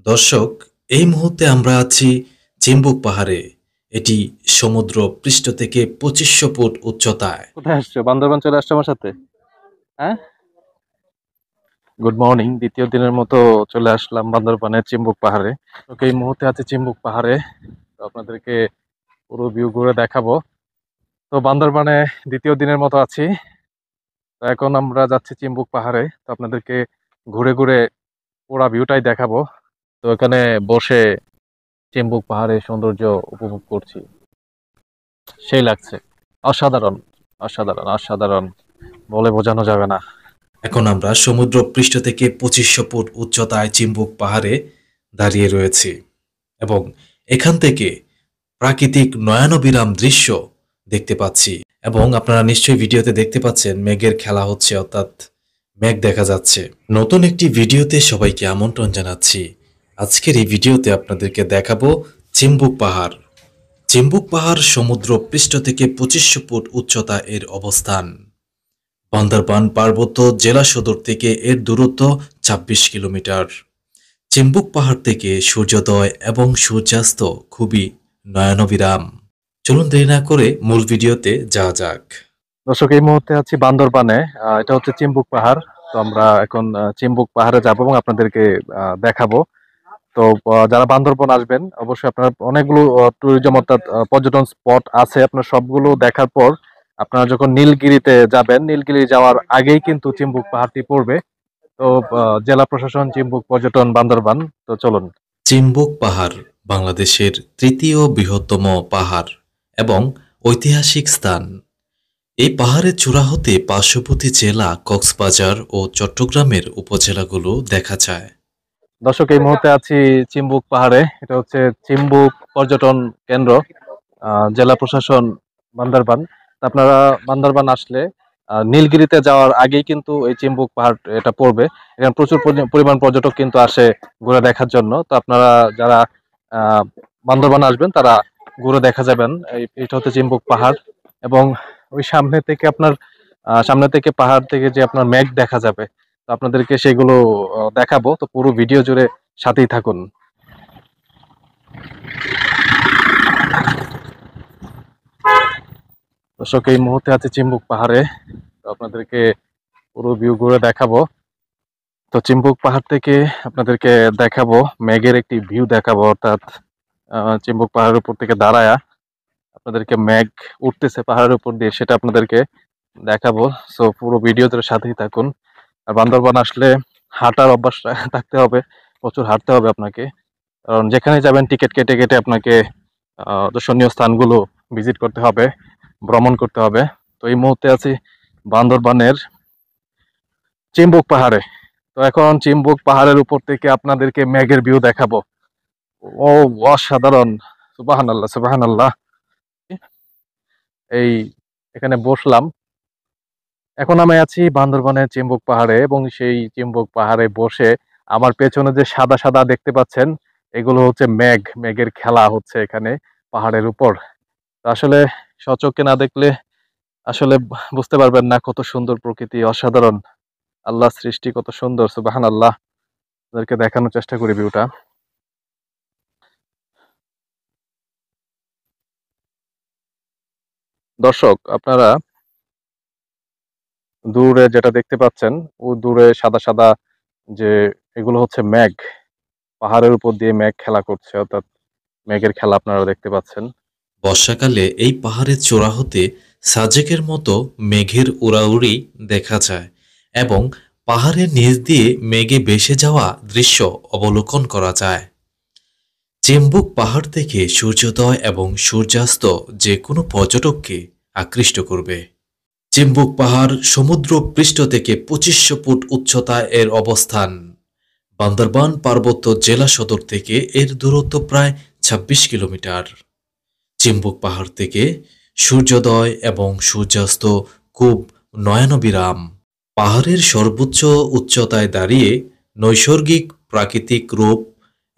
দর্শক, এই মুহূর্তে আমরা আছি চিম্বুক পাহাড়ে। এটি সমুদ্র পৃষ্ঠ থেকে ২৫০০ ফুট উচ্চতায়। কোথায় আসছো? বান্দরবান চলে আসছো আমার সাথে? হ্যাঁ, গুড মর্নিং। দ্বিতীয় দিনের মতো চলে আসলাম বান্দরবানের চিম্বুক পাহাড়ে। ওকে, এই মুহূর্তে আছে চিম্বুক পাহাড়ে। তো আপনাদেরকে পুরো ভিউ ঘুরে দেখাবো। তো বান্দরবানে দ্বিতীয় দিনের মতো আছি। তো এখন আমরা যাচ্ছি চিম্বুক পাহাড়ে। তো আপনাদেরকে ঘুরে ঘুরে পুরো ভিউটাই দেখাবো। তো এখানে বসে চিম্বুক পাহাড়ের সৌন্দর্য উপভোগ করছি। সেই লাগছে, অসাধারণ অসাধারণ অসাধারণ, বলে বোঝানো যাবে না। এখন আমরা সমুদ্র পৃষ্ঠ থেকে ২৫০০ ফুট উচ্চতায় চিম্বুক পাহাড়ে দাঁড়িয়ে রয়েছি এবং এখান থেকে প্রাকৃতিক নয়নাভিরাম দৃশ্য দেখতে পাচ্ছি। এবং আপনারা নিশ্চয়ই ভিডিওতে দেখতে পাচ্ছেন মেঘের খেলা হচ্ছে, অর্থাৎ মেঘ দেখা যাচ্ছে। নতুন একটি ভিডিওতে সবাইকে আমন্ত্রণ জানাচ্ছি। আজকের এই ভিডিওতে আপনাদেরকে দেখাবো চিম্বুক পাহাড়। চিম্বুক পাহাড় সমুদ্র পৃষ্ঠ থেকে ২৫০০ ফুট উচ্চতা এর অবস্থান। বান্দরবান পার্বত্য জেলা সদর থেকে এর দূরত্ব ২৬ কিলোমিটার। চিম্বুক পাহাড় থেকে সূর্যোদয় এবং সূর্যাস্ত খুবই নয়নাভিরাম। চলুন দেরি না করে মূল ভিডিওতে যাওয়া যাক। দর্শক, এই মুহূর্তে আছি বান্দরবানে। এটা হচ্ছে চিম্বুক পাহাড়। তো আমরা এখন চিম্বুক পাহাড়ে যাব এবং আপনাদেরকে দেখাবো। তো যারা বান্দরবন আসবেন, অবশ্যই আপনার অনেকগুলো ট্যুরিজম অর্থাৎ পর্যটন স্পট আছে। আপনার সবগুলো দেখার পর আপনারা যখন নীলগিরিতে যাবেন, নীলগিরি যাওয়ার আগেই কিন্তু চিম্বুক পাহাড়টি পড়বে। তো জেলা প্রশাসন, চিম্বুক পর্যটন, বান্দরবান। তো চলুন। চিম্বুক পাহাড় বাংলাদেশের তৃতীয় বৃহত্তম পাহাড় এবং ঐতিহাসিক স্থান। এই পাহাড়ের চূড়া হতে পার্শ্ববর্তী জেলা কক্সবাজার ও চট্টগ্রামের উপজেলাগুলো দেখা যায়। দর্শক, এই মুহূর্তে আছি চিম্বুক পাহাড়ে। এটা হচ্ছে চিম্বুক পর্যটন কেন্দ্র, জেলা প্রশাসন বান্দরবান। তা আপনারা বান্দরবান আসলে নীলগিরিতে যাওয়ার আগেই কিন্তু এই চিম্বুক পাহাড় এটা পড়বে। এখানে প্রচুর পরিমাণ পর্যটক কিন্তু আসে ঘুরে দেখার জন্য। তো আপনারা যারা আহ বান্দরবান আসবেন তারা ঘুরে দেখা যাবেন। এটা হচ্ছে চিম্বুক পাহাড় এবং ওই সামনে থেকে পাহাড় থেকে যে আপনার মেঘ দেখা যাবে। তো আপনাদেরকে সেগুলো দেখাবো। তো পুরো ভিডিও জুড়ে সাথেই থাকুন। দর্শক, এই মুহূর্তে আছে চিম্বুক পাহাড়ে। তো আপনাদেরকে পুরো ভিউ ঘুরে দেখাবো। তো চিম্বুক পাহাড় থেকে আপনাদেরকে দেখাবো মেঘের একটি ভিউ দেখাবো, অর্থাৎ চিম্বুক পাহাড়ের উপর থেকে দাঁড়ায়া আপনাদেরকে মেঘ উঠতেছে পাহাড়ের উপর দিয়ে, সেটা আপনাদেরকে দেখাবো। সো পুরো ভিডিও জুড়ে সাথেই থাকুন। আর বান্দরবান আসলে হাঁটার অভ্যাস থাকতে হবে, প্রচুর হাঁটতে হবে আপনাকে। কারণ যেখানে যাবেন টিকিট কেটে কেটে আপনাকে দর্শনীয় স্থানগুলো ভিজিট করতে হবে, ভ্রমণ করতে হবে। তো এই মুহূর্তে আছি বান্দরবানের চিম্বুক পাহাড়ে। তো এখন চিম্বুক পাহাড়ের উপর থেকে আপনাদেরকে মেঘের ভিউ দেখাবো। ও, অসাধারণ! সুবহানাল্লাহ সুবহানাল্লাহ। এই এখানে বসলাম। এখন আমি আছি বান্দরবানের চিম্বুক পাহাড়ে এবং সেই চিম্বুক পাহাড়ে বসে আমার পেছনে যে সাদা সাদা দেখতে পাচ্ছেন, এগুলো হচ্ছে মেঘের খেলা হচ্ছে এখানে পাহাড়ের উপর। তো আসলে সচক্ষে না দেখলে আসলে বুঝতে পারবেন না কত সুন্দর প্রকৃতি, অসাধারণ। আল্লাহ সৃষ্টি কত সুন্দর, সুবহানাল্লাহ। আপনাদেরকে দেখানোর চেষ্টা করি ভিউটা। দর্শক, আপনারা দূরে যেটা দেখতে পাচ্ছেন, ও দূরে সাদা সাদা যে এগুলো হচ্ছে মেঘ। পাহাড়ের উপর দিয়ে মেঘ খেলা করছে, অর্থাৎ মেঘের খেলা আপনারা দেখতে পাচ্ছেন। বর্ষাকালে এই পাহাড়ের চূড়া হতে সাজেকের মতো মেঘের উড়াউড়ি দেখা যায় এবং পাহাড়ের নিচ দিয়ে মেঘে ভেসে যাওয়া দৃশ্য অবলোকন করা যায়। চিম্বুক পাহাড় থেকে সূর্যোদয় এবং সূর্যাস্ত যে কোনো পর্যটককে আকৃষ্ট করবে। চিম্বুক পাহাড় সমুদ্র পৃষ্ঠ থেকে ২৫০০ ফুট উচ্চতায় এর অবস্থান। বান্দরবান পার্বত্য জেলা সদর থেকে এর দূরত্ব প্রায় ২৬ কিলোমিটার। চিম্বুক পাহাড় থেকে সূর্যোদয় এবং সূর্যাস্ত খুব নয়নাভিরাম। পাহাড়ের সর্বোচ্চ উচ্চতায় দাঁড়িয়ে নৈসর্গিক প্রাকৃতিক রূপ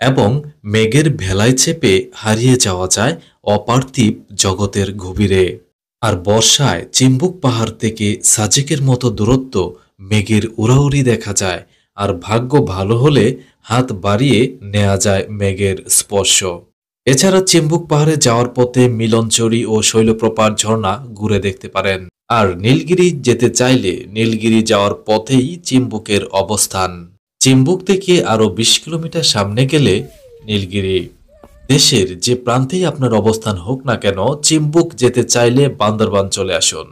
এবং মেঘের ভেলায় চেপে হারিয়ে যাওয়া যায় অপার্থিব জগতের গভীরে। আর বর্ষায় চিম্বুক পাহাড় থেকে সাজেকের মতো দূরত্ব মেঘের উড়াউড়ি দেখা যায়। আর ভাগ্য ভালো হলে হাত বাড়িয়ে নেওয়া যায় মেঘের স্পর্শ। এছাড়া চিম্বুক পাহাড়ে যাওয়ার পথে মিলনচরি ও শৈলপ্রপাত ঝর্ণা ঘুরে দেখতে পারেন। আর নীলগিরি যেতে চাইলে নীলগিরি যাওয়ার পথেই চিম্বুকের অবস্থান। চিম্বুক থেকে আরও ২০ কিলোমিটার সামনে গেলে নীলগিরি। দেশের যে প্রান্তেই আপনার অবস্থান হোক না কেন, চিম্বুক যেতে চাইলে বান্দরবান চলে আসুন।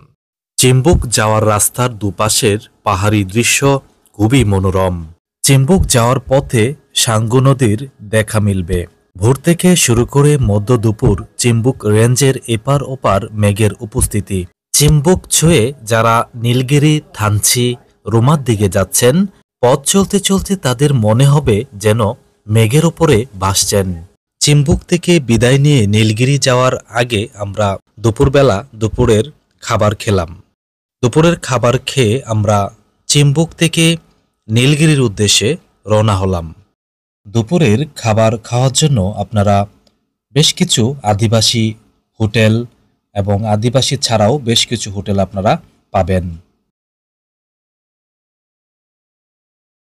চিম্বুক যাওয়ার রাস্তার দুপাশের পাহাড়ি দৃশ্য খুবই মনোরম। চিম্বুক যাওয়ার পথে সাঙ্গু নদীর দেখা মিলবে। ভোর থেকে শুরু করে মধ্য দুপুর চিম্বুক রেঞ্জের এপার ওপার মেঘের উপস্থিতি। চিম্বুক ছুঁয়ে যারা নীলগিরি, থানচি, রুমার দিকে যাচ্ছেন, পথ চলতে চলতে তাদের মনে হবে যেন মেঘের উপরে ভাসছেন। চিম্বুক থেকে বিদায় নিয়ে নীলগিরি যাওয়ার আগে আমরা দুপুরের খাবার খেলাম। দুপুরের খাবার খেয়ে আমরা চিম্বুক থেকে নীলগিরির উদ্দেশ্যে রওনা হলাম। দুপুরের খাবার খাওয়ার জন্য আপনারা বেশ কিছু আদিবাসী হোটেল এবং আদিবাসী ছাড়াও বেশ কিছু হোটেল আপনারা পাবেন।